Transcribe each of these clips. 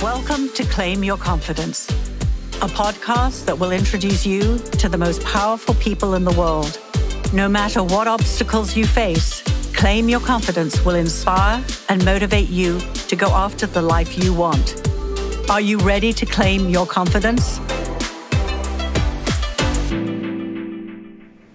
Welcome to Claim Your Confidence, a podcast that will introduce you to the most powerful people in the world. No matter what obstacles you face, Claim Your Confidence will inspire and motivate you to go after the life you want. Are you ready to claim your confidence?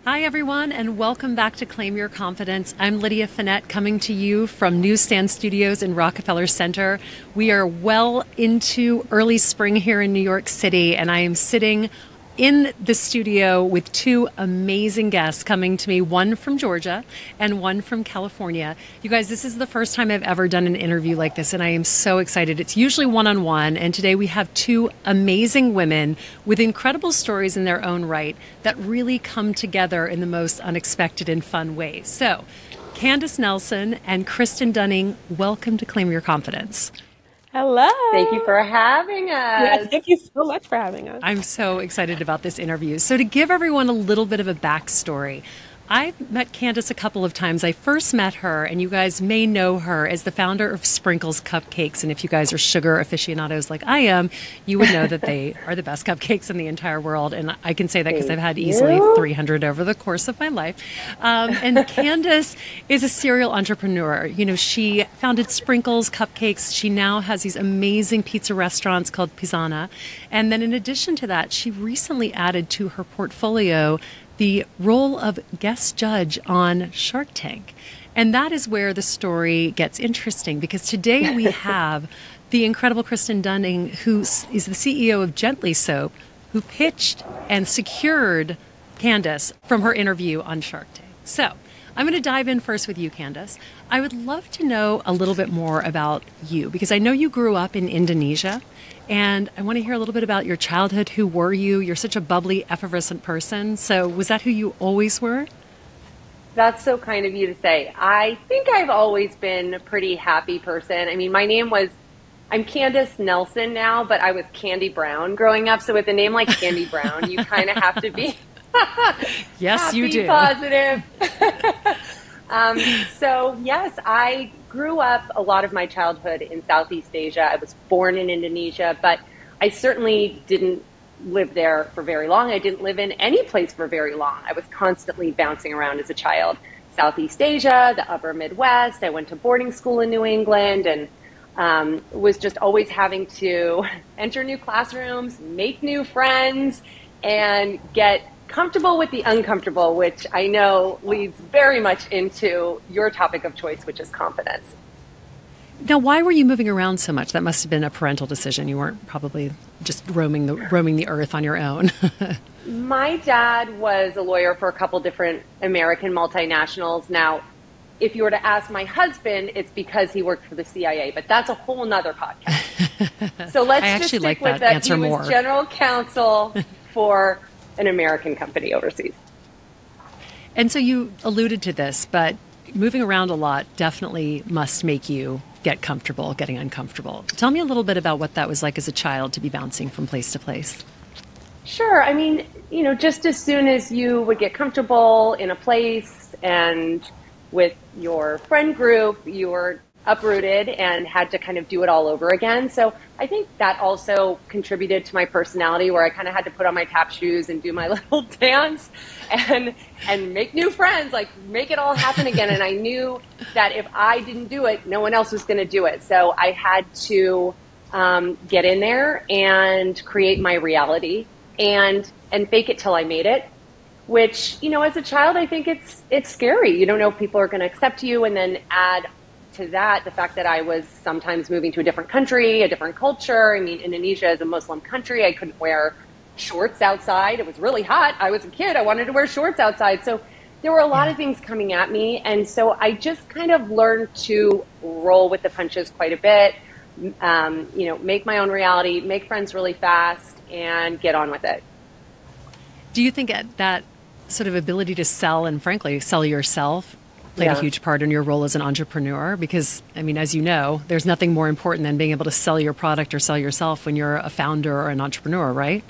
Hi, everyone, and welcome back to Claim Your Confidence. I'm Lydia Fenet, coming to you from Newsstand Studios in Rockefeller Center. We are well into early spring here in New York City, and I am sitting in the studio with two amazing guests coming to me, one from Georgia and one from California. You guys, this is the first time I've ever done an interview like this, and I am so excited. It's usually one-on-one, and today we have two amazing women with incredible stories in their own right that really come together in the most unexpected and fun ways. So, Candace Nelson and Kristen Dunning, welcome to Claim Your Confidence. Hello. Thank you for having us. Yes, thank you so much for having us. I'm so excited about this interview. So to give everyone a little bit of a backstory, I've met Candace a couple of times. I first met her, and you guys may know her as the founder of Sprinkles Cupcakes. And if you guys are sugar aficionados like I am, you would know that they are the best cupcakes in the entire world. And I can say that because I've had easily 300 over the course of my life. And Candace is a serial entrepreneur. You know, she founded Sprinkles Cupcakes. She now has these amazing pizza restaurants called Pizzana. And then in addition to that, she recently added to her portfolio the role of guest judge on Shark Tank. And that is where the story gets interesting, because today we have the incredible Kristen Dunning, who is the CEO of Gently Soap, who pitched and secured Candace from her interview on Shark Tank. So I'm going to dive in first with you, Candace. I would love to know a little bit more about you, because I know you grew up in Indonesia, and I want to hear a little bit about your childhood. Who were you? You're such a bubbly, effervescent person. So was that who you always were? That's so kind of you to say. I think I've always been a pretty happy person. I mean, I'm Candace Nelson now, but I was Candy Brown growing up. So with a name like Candy Brown, you kind of have to be yes, happy, you do. Positive. So yes, I grew up a lot of my childhood in Southeast Asia. I was born in Indonesia, but I certainly didn't live there for very long. I didn't live in any place for very long. I was constantly bouncing around as a child. Southeast Asia, the upper Midwest. I went to boarding school in New England, and was just always having to enter new classrooms, make new friends, and get comfortable with the uncomfortable, which I know leads very much into your topic of choice, which is confidence. Now, why were you moving around so much? That must have been a parental decision. You weren't probably just roaming the earth on your own. My dad was a lawyer for a couple different American multinationals. Now, if you were to ask my husband, it's because he worked for the CIA, but that's a whole nother podcast. So let's just stick like with that. Answer he more. was general counsel for an American company overseas. And so you alluded to this, but moving around a lot definitely must make you get comfortable, getting uncomfortable. Tell me a little bit about what that was like as a child to be bouncing from place to place. Sure. I mean, you know, just as soon as you would get comfortable in a place and with your friend group, you were uprooted and had to kind of do it all over again. So I think that also contributed to my personality, where I kind of had to put on my tap shoes and do my little dance and make new friends, like make it all happen again. And I knew that if I didn't do it, no one else was going to do it. So I had to get in there and create my reality and fake it till I made it. Which, you know, as a child, I think it's scary. You don't know if people are going to accept you, and then add to that the fact that I was sometimes moving to a different country, a different culture. I mean, Indonesia is a Muslim country. I couldn't wear shorts outside. It was really hot. I was a kid. I wanted to wear shorts outside. So there were a lot of things coming at me. And so I just kind of learned to roll with the punches quite a bit, you know, make my own reality, make friends really fast, and get on with it. Do you think that sort of ability to sell, and frankly, sell yourself, played a huge part in your role as an entrepreneur? Because, I mean, as you know, there's nothing more important than being able to sell your product or sell yourself when you're a founder or an entrepreneur, right?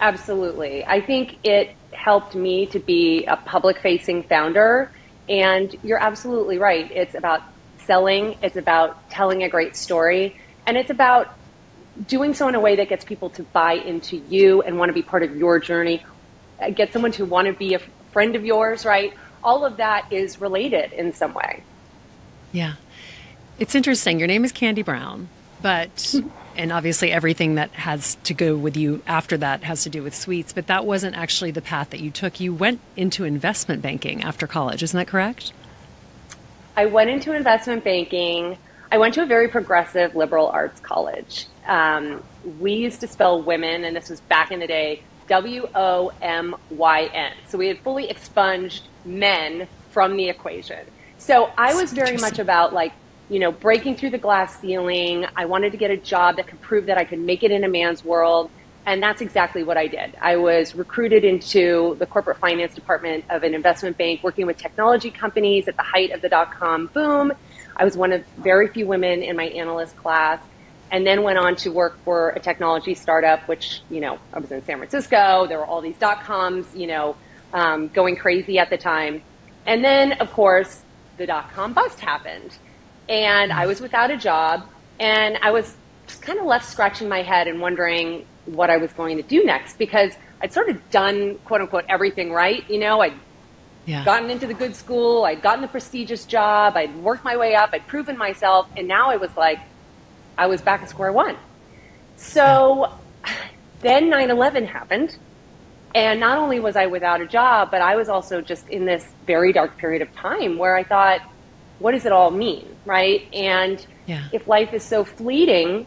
Absolutely. I think it helped me to be a public-facing founder And you're absolutely right. It's about selling. It's about telling a great story. And it's about doing so in a way that gets people to buy into you and want to be part of your journey, get someone to want to be a friend of yours, right? All of that is related in some way. Yeah. It's interesting. Your name is Candy Brown, but, and obviously everything that has to go with you after that has to do with sweets, but that wasn't actually the path that you took. You went into investment banking after college. Isn't that correct? I went into investment banking. I went to a very progressive liberal arts college. We used to spell women, and this was back in the day, WOMYN. So we had fully expunged men from the equation. So I was very much about breaking through the glass ceiling. I wanted to get a job that could prove that I could make it in a man's world. And that's exactly what I did. I was recruited into the corporate finance department of an investment bank, working with technology companies at the height of the dot-com boom. I was one of very few women in my analyst class, and then went on to work for a technology startup, which, I was in San Francisco. There were all these dot-coms, going crazy at the time. And then, of course, the dot-com bust happened. And I was without a job, and I was just kind of left scratching my head and wondering what I was going to do next, because I'd sort of done, quote unquote, everything right. I'd gotten into the good school, I'd gotten the prestigious job, I'd worked my way up, I'd proven myself, and now I was I was back at square one. So then 9/11 happened, and not only was I without a job, but I was also just in this very dark period of time where I thought, what does it all mean, right? And if life is so fleeting,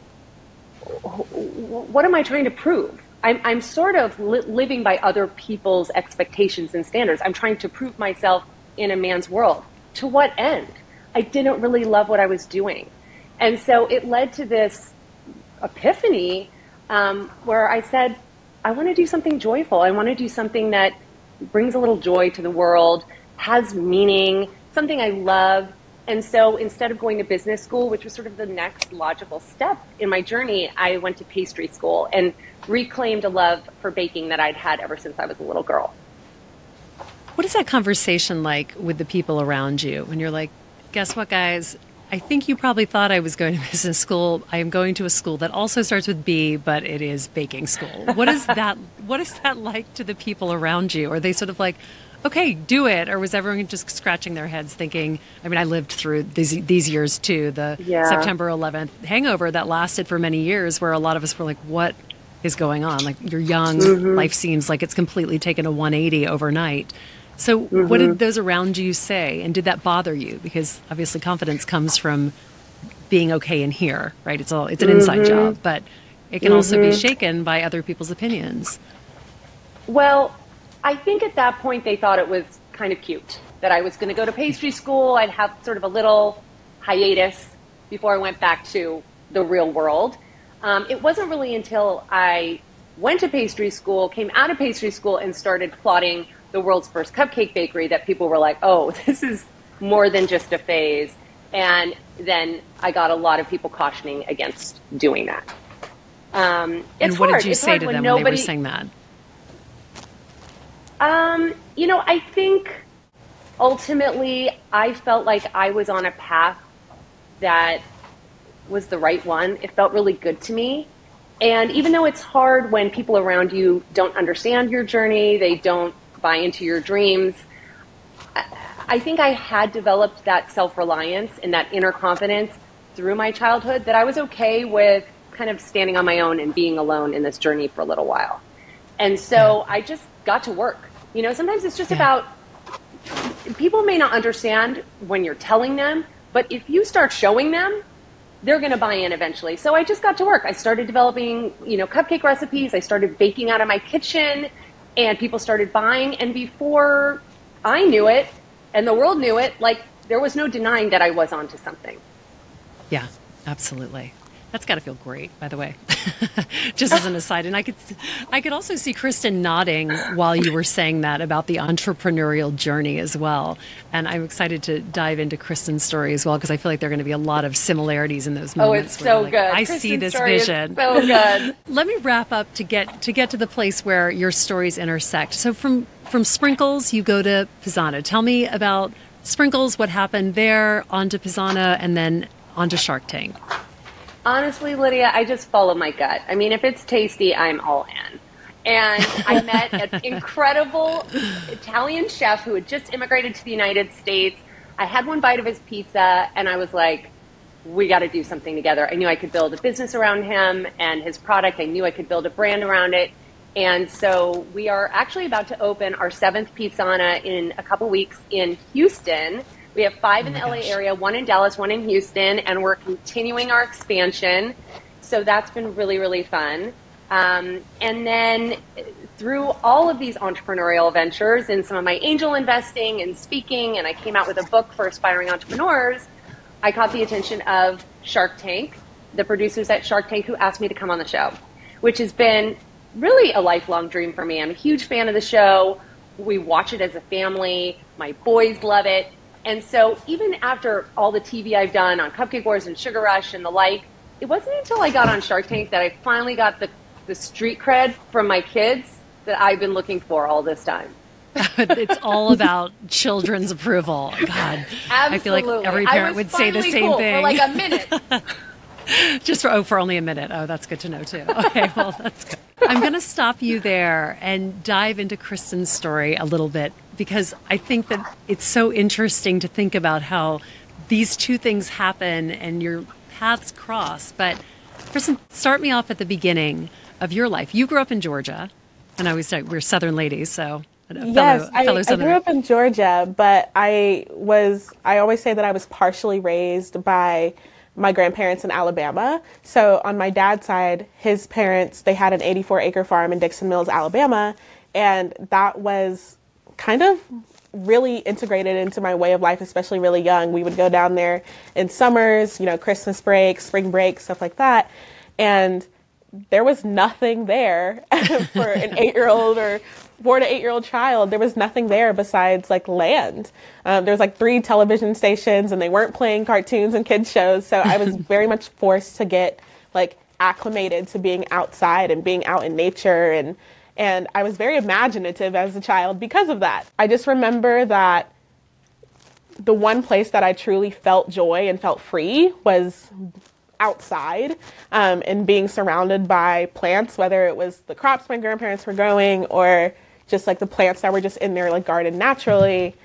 what am I trying to prove? I'm sort of living by other people's expectations and standards. I'm trying to prove myself in a man's world. To what end? I didn't really love what I was doing. And so it led to this epiphany where I said, I want to do something joyful. I want to do something that brings a little joy to the world, has meaning, something I love. And so instead of going to business school, which was sort of the next logical step in my journey, I went to pastry school and reclaimed a love for baking that I'd had ever since I was a little girl. What is that conversation like with the people around you when you're like, guess what, guys? I think you probably thought I was going to business school. I am going to a school that also starts with B, but it is baking school. What is that like to the people around you? Are they sort of like, okay, do it? Or was everyone just scratching their heads thinking, I lived through these years too, the September 11th hangover that lasted for many years, where a lot of us were like, what is going on? Like, you're young, life seems like it's completely taken a 180 overnight. So what did those around you say? And did that bother you? Because obviously confidence comes from being okay in here, right? It's an inside job, but it can also be shaken by other people's opinions. Well, I think at that point they thought it was kind of cute that I was going to go to pastry school. I'd have sort of a little hiatus before I went back to the real world. It wasn't really until I went to pastry school, came out of pastry school, and started plotting the world's first cupcake bakery that people were like, oh, this is more than just a phase. And then I got a lot of people cautioning against doing that. And what did you say to them when they were saying that? I think ultimately I felt like I was on a path that was the right one. It felt really good to me. And even though it's hard when people around you don't understand your journey, they don't buy into your dreams, I think I had developed that self-reliance and that inner confidence through my childhood that I was okay with kind of standing on my own and being alone in this journey for a little while. And so I just got to work. Sometimes it's just about, people may not understand when you're telling them, but if you start showing them, they're going to buy in eventually. So I just got to work. I started developing, cupcake recipes. I started baking out of my kitchen, and people started buying. And before I knew it and the world knew it, there was no denying that I was onto something. Yeah, absolutely. That's got to feel great, by the way, just as an aside. And I could also see Kristen nodding while you were saying that about the entrepreneurial journey as well. And I'm excited to dive into Kristen's story as well, because I feel like there are going to be a lot of similarities in those moments. Oh, it's so good. I see this vision. So good. Let me wrap up to get to the place where your stories intersect. So from Sprinkles, you go to Pizzana. Tell me about Sprinkles, what happened there, onto Pizzana, and then onto Shark Tank? Honestly, Lydia, I just follow my gut. I mean, if it's tasty, I'm all in. And I met an incredible Italian chef who had just immigrated to the United States. I had one bite of his pizza, and I was like, we got to do something together. I knew I could build a business around him and his product. I knew I could build a brand around it. And so we are actually about to open our 7th Pizzana in a couple weeks in Houston. We have 5 in the LA area, 1 in Dallas, 1 in Houston, and we're continuing our expansion. So that's been really, really fun. And then through all of these entrepreneurial ventures and some of my angel investing and speaking, and I came out with a book for aspiring entrepreneurs, I caught the attention of Shark Tank, the producers at Shark Tank, who asked me to come on the show, which has been really a lifelong dream for me. I'm a huge fan of the show. We watch it as a family. My boys love it. And so even after all the TV I've done on Cupcake Wars and Sugar Rush and the like, it wasn't until I got on Shark Tank that I finally got the street cred from my kids that I've been looking for all this time. It's all about children's approval. God, Absolutely. I feel like every parent would say the same thing. For like a minute. Just for only a minute. Oh, that's good to know too. Okay, well, that's good. I'm going to stop you there and dive into Kristen's story a little bit, because I think that it's so interesting to think about how these two things happen and your paths cross. But Kristen, start me off at the beginning of your life. You grew up in Georgia, and I always say we're Southern ladies, so yes, I grew up in Georgia, but I always say that I was partially raised by my grandparents in Alabama. So on my dad's side, his parents, they had an 84-acre farm in Dixon Mills, Alabama, and that was kind of really integrated into my way of life, especially really young. We would go down there in summers, Christmas break, spring break, stuff like that, and there was nothing there for an 8-year-old or 4 to 8-year-old child. There was nothing there besides like land. There was like 3 television stations, and they weren't playing cartoons and kids shows. So I was very much forced to get like acclimated to being outside and being out in nature. And I was very imaginative as a child because of that. I just remember that the one place that I truly felt joy and felt free was outside, and being surrounded by plants, whether it was the crops my grandparents were growing or just like the plants that were just in their like garden naturally.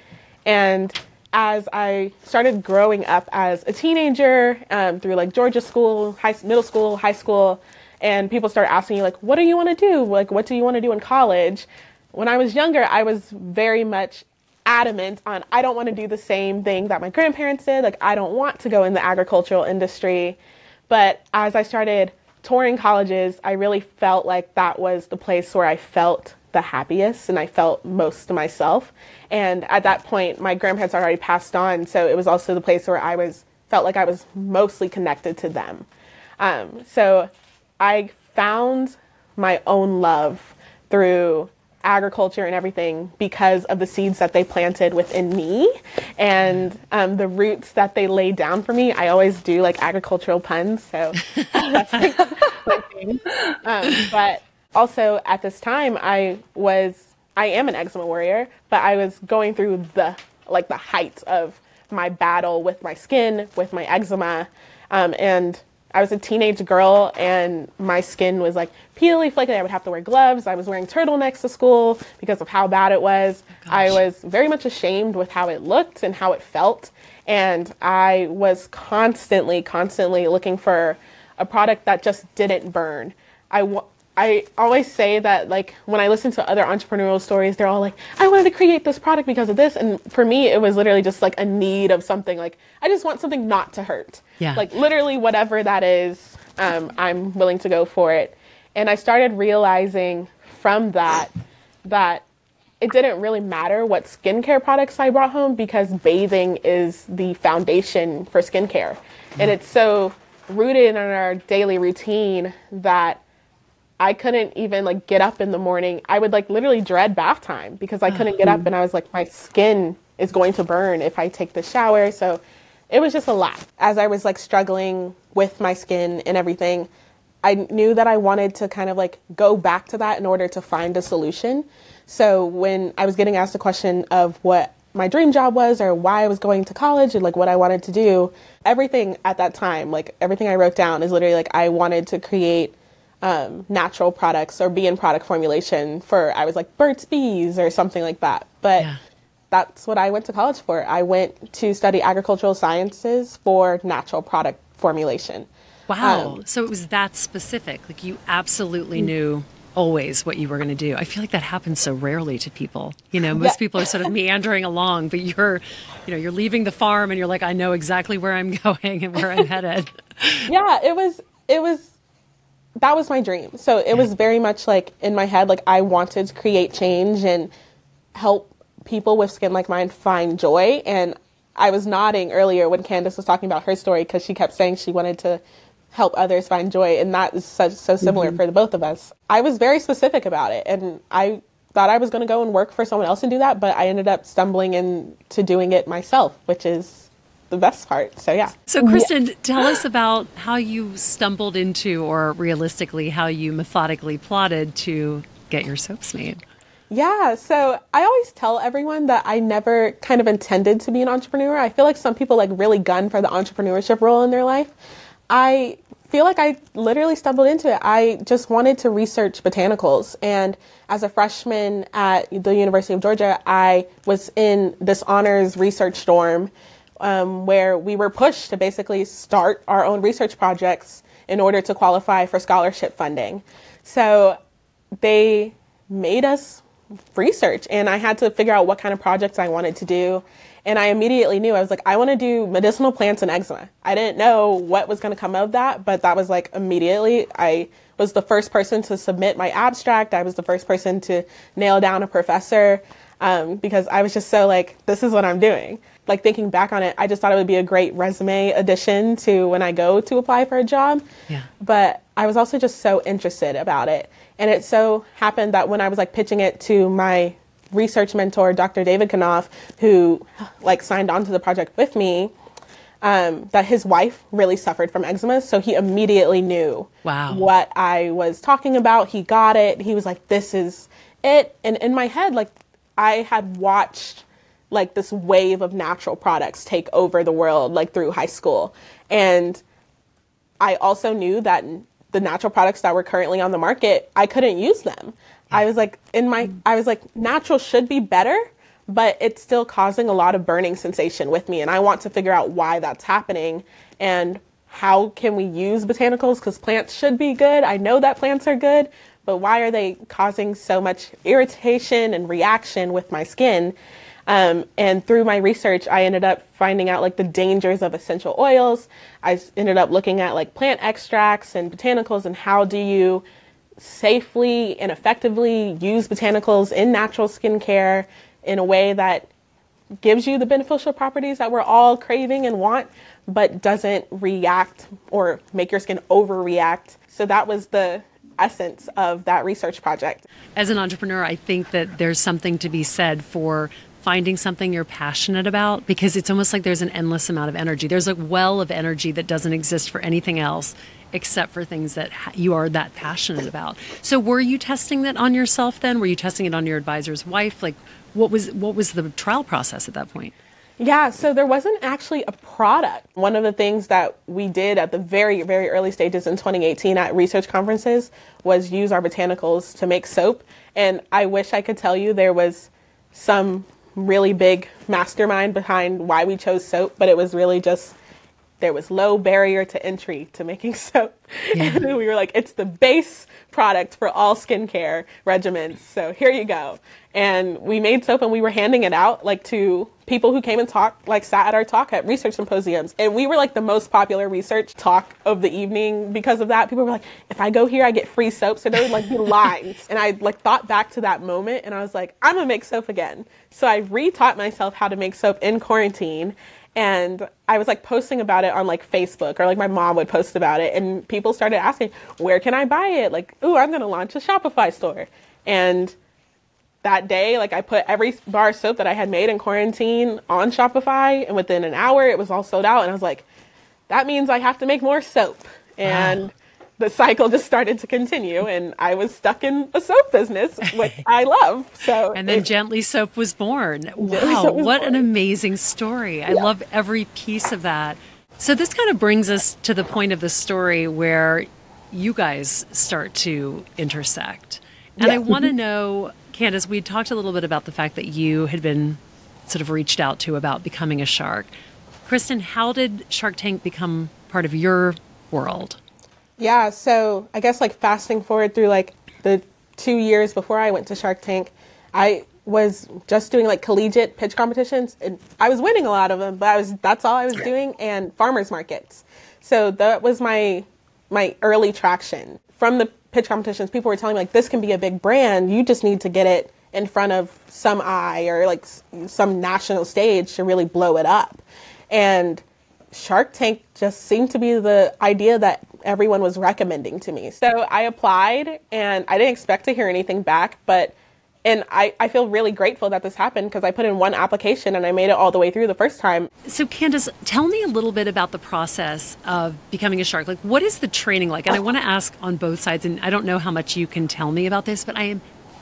And as I started growing up as a teenager, through like Georgia school, middle school, high school, and people started asking you like, what do you want to do? Like, what do you want to do in college? When I was younger, I was very much adamant on, I don't want to do the same thing that my grandparents did. Like, I don't want to go in the agricultural industry. But as I started touring colleges, I really felt like that was the place where I felt the happiest and I felt most to myself. And at that point, my grandparents had already passed on, so it was also the place where felt like I was mostly connected to them. So I found my own love through agriculture and everything because of the seeds that they planted within me and the roots that they laid down for me. I always do like agricultural puns, so that's like my thing. But also at this time, I am an eczema warrior, but I was going through the height of my battle with my skin, with my eczema, and I was a teenage girl and my skin was like peely, flaky. I would have to wear gloves. I was wearing turtlenecks to school because of how bad it was. Gosh. I was very much ashamed with how it looked and how it felt. And I was constantly looking for a product that just didn't burn. I always say that, like, when I listen to other entrepreneurial stories, they're all like, I wanted to create this product because of this. And for me, it was literally just like a need of something. Like, I just want something not to hurt. Yeah. Like, literally whatever that is, I'm willing to go for it. And I started realizing from that it didn't really matter what skincare products I brought home because bathing is the foundation for skincare. And it's so rooted in our daily routine that I couldn't even like get up in the morning. I would like literally dread bath time because I couldn't get up and I was like, my skin is going to burn if I take the shower. So it was just a lot. As I was like struggling with my skin and everything, I knew that I wanted to kind of like go back to that in order to find a solution. So when I was getting asked the question of what my dream job was or why I was going to college and like what I wanted to do. Everything at that time, like everything I wrote down is literally like I wanted to create natural products or be in product formulation for, I was like Burt's Bees or something like that. But that's what I went to college for. I went to study agricultural sciences for natural product formulation. Wow. So it was that specific. Like you absolutely knew always what you were going to do. I feel like that happens so rarely to people. You know, most people are sort of meandering along, but you're leaving the farm and you're like, I know exactly where I'm going and where I'm headed. Yeah, that was my dream. So it was very much like in my head, like I wanted to create change and help people with skin like mine find joy. And I was nodding earlier when Candace was talking about her story because she kept saying she wanted to help others find joy. And that is so similar for the both of us. I was very specific about it. And I thought I was going to go and work for someone else and do that. But I ended up stumbling into doing it myself, which is the best part. So yeah. So Kristen, tell us about how you stumbled into, or realistically, how you methodically plotted to get your soaps made. Yeah. So I always tell everyone that I never kind of intended to be an entrepreneur. I feel like some people like really gun for the entrepreneurship role in their life. I feel like I literally stumbled into it. I just wanted to research botanicals. And as a freshman at the University of Georgia, I was in this honors research dorm where we were pushed to basically start our own research projects in order to qualify for scholarship funding. So they made us research and I had to figure out what kind of projects I wanted to do. And I immediately knew, I was like, I want to do medicinal plants and eczema. I didn't know what was going to come of that, but that was like immediately. I was the first person to submit my abstract. I was the first person to nail down a professor because I was just so like, this is what I'm doing. Like thinking back on it, I just thought it would be a great resume addition to when I go to apply for a job. Yeah. But I was also just so interested about it. And it so happened that when I was like pitching it to my research mentor, Dr. David Knopf, who like signed on to the project with me, that his wife really suffered from eczema. So he immediately knew what I was talking about. He got it. He was like, this is it. And in my head, like I had watched like this wave of natural products take over the world, like through high school. And I also knew that the natural products that were currently on the market, I couldn't use them. I was like, natural should be better, but it's still causing a lot of burning sensation with me. And I want to figure out why that's happening and how can we use botanicals? Because plants should be good. I know that plants are good, but why are they causing so much irritation and reaction with my skin? And through my research, I ended up finding out like the dangers of essential oils. I ended up looking at like plant extracts and botanicals and how do you safely and effectively use botanicals in natural skincare in a way that gives you the beneficial properties that we're all craving and want, but doesn't react or make your skin overreact. So that was the essence of that research project. As an entrepreneur, I think that there's something to be said for finding something you're passionate about, because it's almost like there's an endless amount of energy. There's a well of energy that doesn't exist for anything else except for things that you are that passionate about. So were you testing that on yourself then? Were you testing it on your advisor's wife? Like what was the trial process at that point? Yeah, so there wasn't actually a product. One of the things that we did at the very, very early stages in 2018 at research conferences was use our botanicals to make soap. And I wish I could tell you there was some really big mastermind behind why we chose soap, but it was really just there was low barrier to entry to making soap. Yeah. And we were like, it's the base product for all skincare regimens. So here you go. And we made soap and we were handing it out like to people who came and talked, like sat at our talk at research symposiums. And we were like the most popular research talk of the evening because of that. People were like, if I go here, I get free soap. So there would like be lines. And I like thought back to that moment and I was like, I'm gonna make soap again. So I retaught myself how to make soap in quarantine. And I was like posting about it on like Facebook, or like my mom would post about it. And people started asking, where can I buy it? Like, ooh, I'm going to launch a Shopify store. And that day, like I put every bar of soap that I had made in quarantine on Shopify. And within an hour, it was all sold out. And I was like, that means I have to make more soap. And the cycle just started to continue, and I was stuck in a soap business, which I love. So, and then Gently Soap was born. Wow, what an amazing story. I love every piece of that. So this kind of brings us to the point of the story where you guys start to intersect. And I want to know, Candace, we talked a little bit about the fact that you had been sort of reached out to about becoming a shark. Kristen, how did Shark Tank become part of your world? Yeah, so I guess like fasting forward through like the 2 years before I went to Shark Tank, I was just doing like collegiate pitch competitions, and I was winning a lot of them, but that's all I was doing, and farmers markets. So that was my early traction. From the pitch competitions, people were telling me like, this can be a big brand. You just need to get it in front of some eye or like some national stage to really blow it up. And Shark Tank just seemed to be the idea that everyone was recommending to me. So I applied, and I didn't expect to hear anything back, and I feel really grateful that this happened because I put in one application and I made it all the way through the first time. So Candace, tell me a little bit about the process of becoming a shark. Like, what is the training like? And I want to ask on both sides, and I don't know how much you can tell me about this, but I am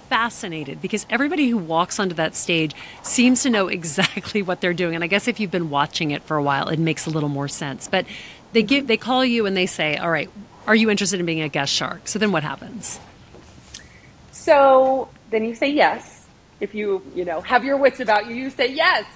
fascinated because everybody who walks onto that stage seems to know exactly what they're doing. And I guess if you've been watching it for a while, it makes a little more sense. But they call you and they say, all right, are you interested in being a guest shark? So then what happens? So then you say yes. If you have your wits about you, you say yes.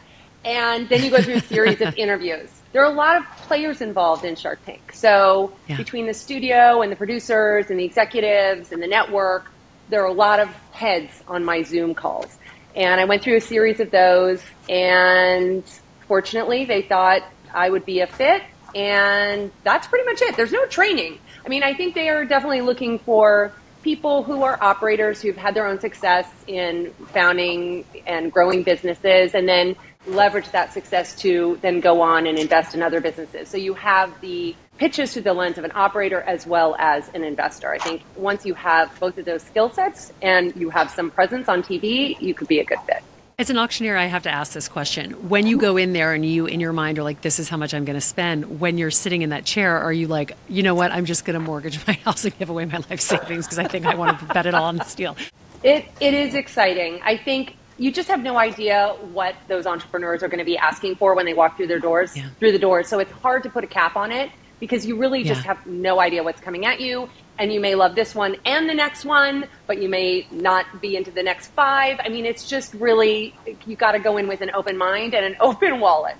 And then you go through a series of interviews. There are a lot of players involved in Shark Tank. So between the studio and the producers and the executives and the network, there are a lot of heads on my Zoom calls. And I went through a series of those, and fortunately they thought I would be a fit, and that's pretty much it. There's no training. I mean, I think they are definitely looking for people who are operators who've had their own success in founding and growing businesses, and then leverage that success to then go on and invest in other businesses. So you have the pitches through the lens of an operator as well as an investor. I think once you have both of those skill sets and you have some presence on TV, you could be a good fit. As an auctioneer, I have to ask this question. When you go in there and you, in your mind, are like, this is how much I'm going to spend, when you're sitting in that chair, are you like, you know what, I'm just going to mortgage my house and give away my life savings because I think I want to bet it all on this deal? It is exciting. I think you just have no idea what those entrepreneurs are going to be asking for when they walk through their doors, through the doors. So it's hard to put a cap on it because you really just have no idea what's coming at you. And you may love this one and the next one, but you may not be into the next 5. I mean, it's just really, you got to go in with an open mind and an open wallet.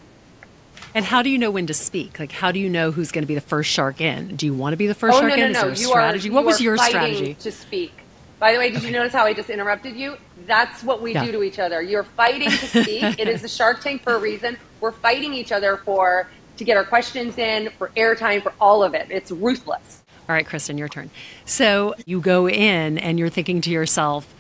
And how do you know when to speak? Like, how do you know who's going to be the first shark in? Do you want to be the first shark in? Is there a strategy? What was your strategy? To speak. By the way, did you notice how I just interrupted you? That's what we do to each other. You're fighting to speak. It is the Shark Tank for a reason. We're fighting each other to get our questions in, for airtime, for all of it. It's ruthless. All right, Kristen, your turn. So you go in and you're thinking to yourself,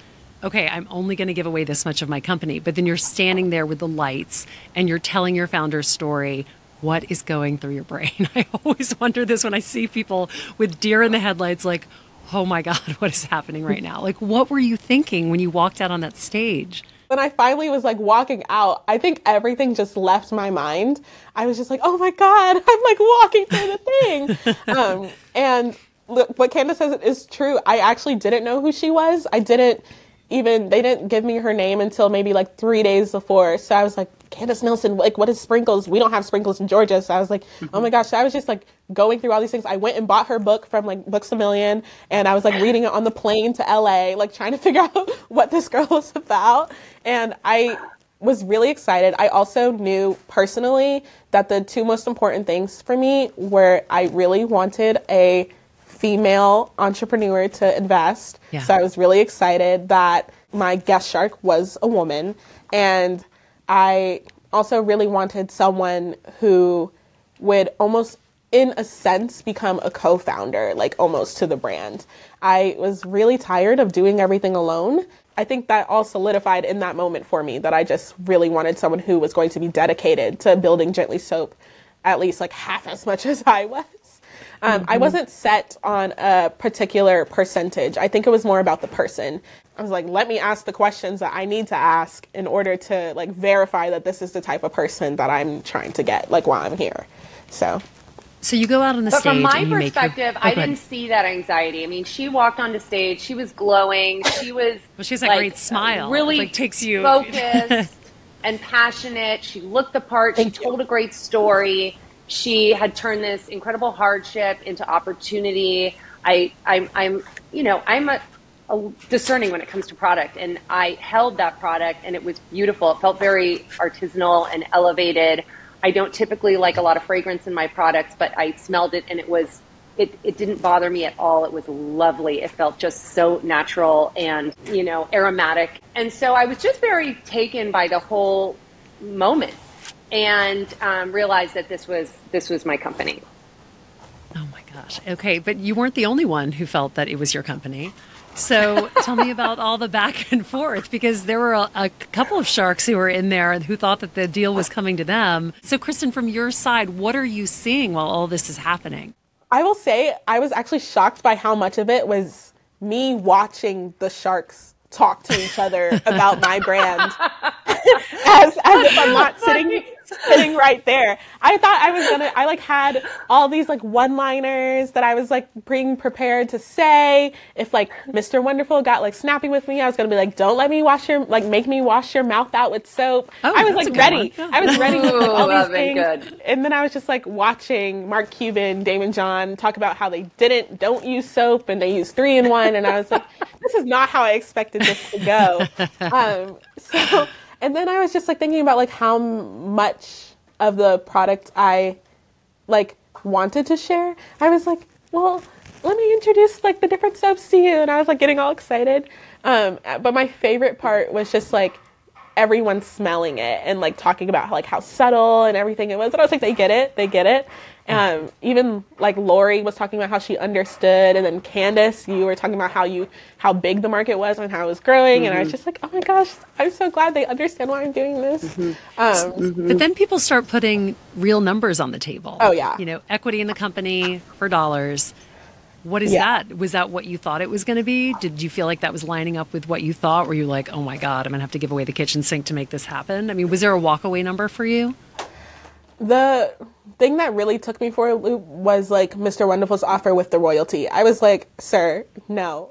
okay, I'm only going to give away this much of my company. But then you're standing there with the lights and you're telling your founder's story. What is going through your brain? I always wonder this when I see people with deer in the headlights, like, oh my God, what is happening right now? Like, what were you thinking when you walked out on that stage? When I finally was like walking out, I think everything just left my mind. I was just like, oh my God, I'm like walking through the thing. And look, what Candace says is true. I actually didn't know who she was. They didn't give me her name until maybe like 3 days before. So I was like, Candace Nelson, like, what is Sprinkles? We don't have Sprinkles in Georgia. So I was like, oh my gosh. So I was just like going through all these things. I went and bought her book from like Books A Million, and I was like reading it on the plane to LA, like trying to figure out what this girl was about. And I was really excited. I also knew personally that the 2 most important things for me were I really wanted a female entrepreneur to invest. Yeah. So I was really excited that my guest shark was a woman. And I also really wanted someone who would almost, in a sense, become a co-founder, like almost to the brand. I was really tired of doing everything alone. I think that all solidified in that moment for me, that I just really wanted someone who was going to be dedicated to building Gently Soap at least like half as much as I was. I wasn't set on a particular percentage. I think it was more about the person. I was like, let me ask the questions that I need to ask in order to like verify that this is the type of person that I'm trying to get, like while I'm here. So So you go out on the but stage. From my and you perspective, I didn't see that anxiety. I mean, she walked onto stage. She was glowing. She was she has that great smile. Really takes you focused and passionate. She looked the part. She told a great story. She had turned this incredible hardship into opportunity. I'm discerning when it comes to product, and I held that product, and it was beautiful. It felt very artisanal and elevated. I don't typically like a lot of fragrance in my products, but I smelled it, and it didn't bother me at all. It was lovely. It felt just so natural and, aromatic. And so I was just very taken by the whole moment, and realized that this was my company. Oh my gosh. Okay, but you weren't the only one who felt that it was your company. So tell me about all the back and forth, because there were a couple of sharks who were in there who thought that the deal was coming to them. So Kristen, from your side, what are you seeing while all this is happening? I will say I was actually shocked by how much of it was me watching the sharks talk to each other about my brand as if I'm not sitting right there. I thought I had all these one-liners that I was being prepared to say. If Mr. Wonderful got snappy with me, I was going to be like, don't let me make me wash your mouth out with soap. Oh, I was ready. Yeah. I was ready with all these things. Good. And then I was just watching Mark Cuban, Damon John talk about how they don't use soap and they use 3-in-1. And I was like, this is not how I expected this to go. And then I was just thinking about how much of the product I wanted to share. I was like, well, let me introduce the different soaps to you. And I was getting all excited. But my favorite part was just everyone smelling it and talking about how subtle and everything it was. And I was like, they get it. Even Lori was talking about how she understood, and then Candace, you were talking about how big the market was and how it was growing, and I was just like, oh my gosh, I'm so glad they understand why I'm doing this. But then people start putting real numbers on the table. Oh yeah, equity in the company for dollars. What is that? Was that what you thought it was going to be? Did you feel like that was lining up with what you thought? Were you like, oh my God, I'm going to have to give away the kitchen sink to make this happen? I mean, was there a walkaway number for you? The thing that really took me for a loop was Mr. Wonderful's offer with the royalty. I was like, sir, no.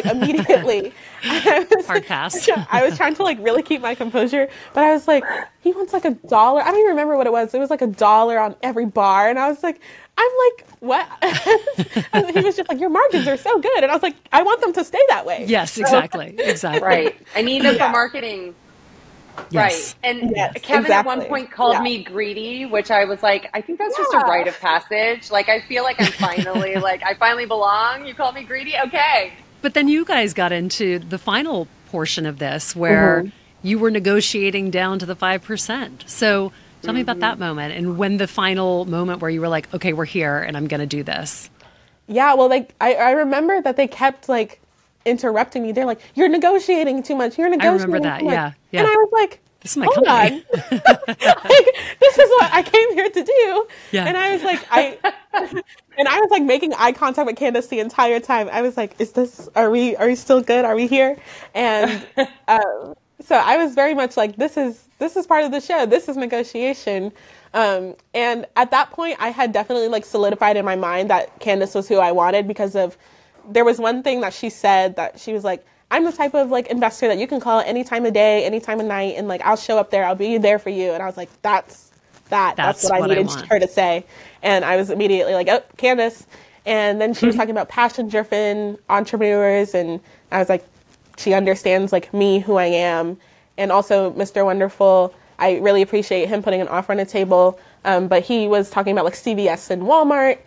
Immediately. Hard pass. I was trying to really keep my composure, but I was like, he wants $1. I don't even remember what it was. It was $1 on every bar. And I was like, I'm like, what? And he was just like, your margins are so good. And I was like, I want them to stay that way. Yes, exactly. Right. I need them for marketing. Yes. Right. And Kevin at one point called me greedy, which I was like, I think that's just a rite of passage. I feel like I'm finally, I finally belong. You call me greedy? Okay. But then you guys got into the final portion of this where you were negotiating down to the 5%. So tell me about that moment, and when the final moment where you were like, okay, we're here and I'm going to do this. Yeah, well, I remember that they kept interrupting me. They're like, you're negotiating too much. You're negotiating too much. I remember that, yeah. And I was like, this is my company. This is what I came here to do. Yeah. And I was like, I was making eye contact with Candace the entire time. I was like, are we still good? Are we here? And so I was very much like, this is part of the show. This is negotiation. And at that point I had definitely solidified in my mind that Candace was who I wanted, because there was one thing that she said that she was like, I'm the type of investor that you can call any time of day, any time of night, and I'll show up there. I'll be there for you. And I was like, that's what I needed her to say. And I was immediately like, oh, Candace. And then she was talking about passion-driven entrepreneurs, and I was like, she understands me, who I am. And also Mr. Wonderful, I really appreciate him putting an offer on the table. But he was talking about CVS and Walmart,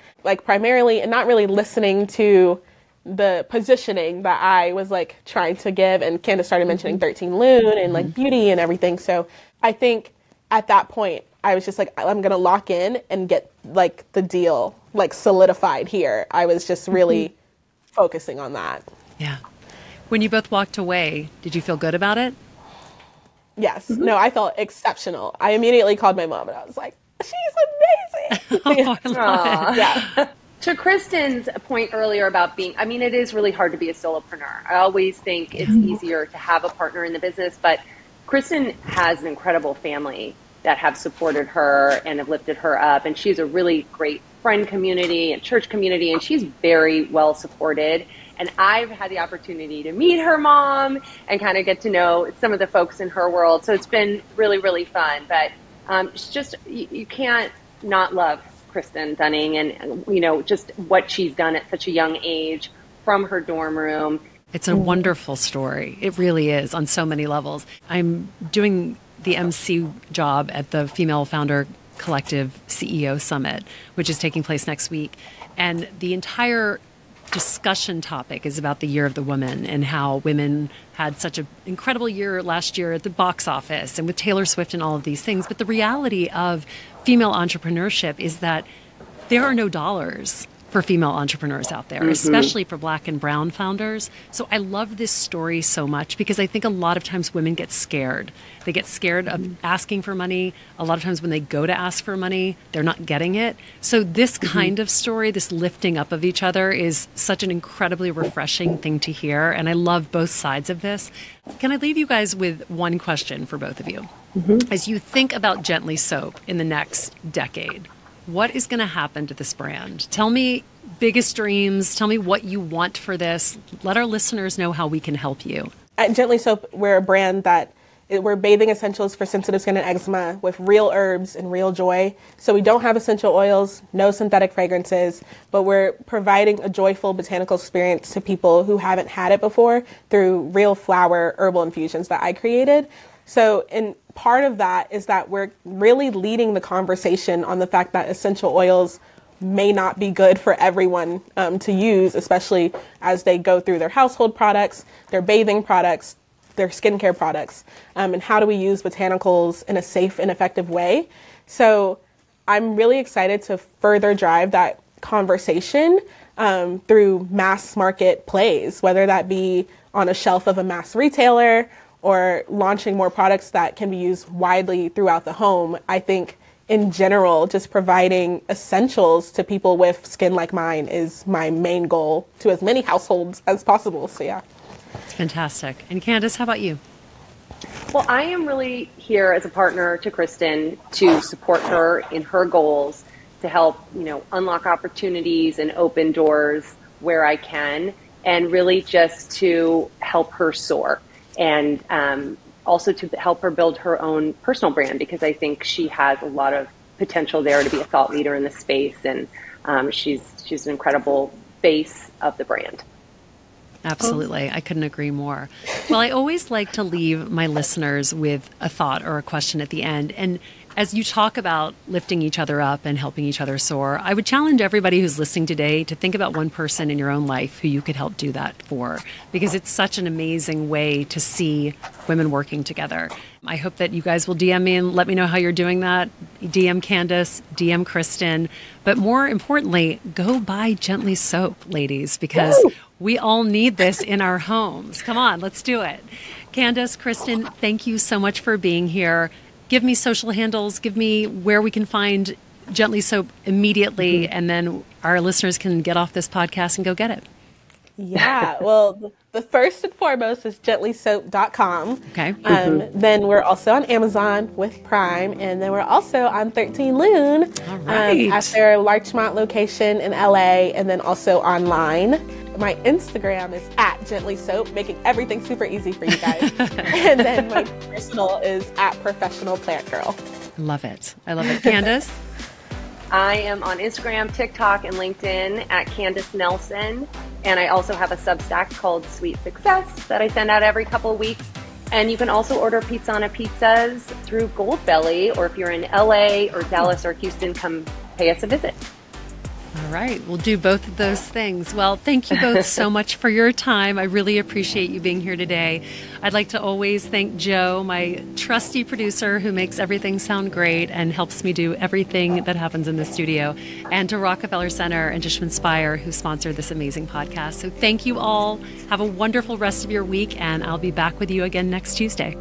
primarily, and not really listening to the positioning that I was trying to give. And Candace started mentioning 13 Lune and beauty and everything. So I think at that point I was just I'm going to lock in and get the deal solidified here. I was just really focusing on that. Yeah. When you both walked away, did you feel good about it? Yes. No, I felt exceptional. I immediately called my mom and I was like, she's amazing. Oh, I love it. Yeah. To Kristen's point earlier about it is really hard to be a solopreneur. I always think it's easier to have a partner in the business, but Kristen has an incredible family. that have supported her and have lifted her up. And she's a really great friend community and church community, and she's very well supported. And I've had the opportunity to meet her mom and kind of get to know some of the folks in her world. So it's been really, really fun. But it's just, you can't not love Kristen Dunning and, just what she's done at such a young age from her dorm room. It's a wonderful story. It really is on so many levels. I'm doing the MC job at the Female Founder Collective CEO Summit, which is taking place next week. And the entire discussion topic is about the Year of the Woman and how women had such an incredible year last year at the box office and with Taylor Swift and all of these things. But the reality of female entrepreneurship is that there are no dollars for female entrepreneurs out there, especially for Black and brown founders. So I love this story so much because I think a lot of times women get scared. They get scared of asking for money. A lot of times when they go to ask for money, they're not getting it. So this kind of story, this lifting up of each other, is such an incredibly refreshing thing to hear. And I love both sides of this. Can I leave you guys with one question for both of you? As you think about Gently Soap in the next decade, what is going to happen to this brand? Tell me biggest dreams. Tell me what you want for this. Let our listeners know how we can help you. At Gently Soap, we're a brand that we're bathing essentials for sensitive skin and eczema with real herbs and real joy. So we don't have essential oils, no synthetic fragrances, but we're providing a joyful botanical experience to people who haven't had it before through real flower herbal infusions that I created. So, and part of that is that we're really leading the conversation on the fact that essential oils may not be good for everyone to use, especially as they go through their household products, their bathing products, their skincare products, and how do we use botanicals in a safe and effective way. So I'm really excited to further drive that conversation through mass market plays, whether that be on a shelf of a mass retailer or launching more products that can be used widely throughout the home. I think in general, just providing essentials to people with skin like mine is my main goal to as many households as possible. So yeah. It's fantastic. And Candace, how about you? Well, I am really here as a partner to Kristen to support her in her goals, to help, unlock opportunities and open doors where I can, and really just to help her soar. And also to help her build her own personal brand, because I think she has a lot of potential there to be a thought leader in the space. And she's an incredible face of the brand. Absolutely. I couldn't agree more. Well, I always like to leave my listeners with a thought or a question at the end. And as you talk about lifting each other up and helping each other soar, I would challenge everybody who's listening today to think about one person in your own life who you could help do that for, because it's such an amazing way to see women working together. I hope that you guys will DM me and let me know how you're doing that. DM Candace, DM Kristen. But more importantly, go buy Gently Soap, ladies, because we all need this in our homes. Come on, let's do it. Candace, Kristen, thank you so much for being here. Give me social handles, give me where we can find Gently Soap immediately, and then our listeners can get off this podcast and go get it. Yeah, well, the first and foremost is gentlysoap.com. Okay. Then we're also on Amazon with Prime, and then we're also on 13 Loon at their Larchmont location in LA, and then also online. My Instagram is at Gently Soap, making everything super easy for you guys. And then my personal is at Professional Plant Girl. Love it. I love it. Candace? I am on Instagram, TikTok, and LinkedIn at Candace Nelson. And I also have a Substack called Sweet Success that I send out every couple of weeks. And you can also order Pizzana pizzas through Goldbelly, or if you're in LA or Dallas or Houston, come pay us a visit. All right. We'll do both of those things. Well, thank you both so much for your time. I really appreciate you being here today. I'd like to always thank Joe, my trusty producer who makes everything sound great and helps me do everything that happens in the studio, and to Rockefeller Center and to Schwinspire, who sponsored this amazing podcast. So thank you all. Have a wonderful rest of your week, and I'll be back with you again next Tuesday.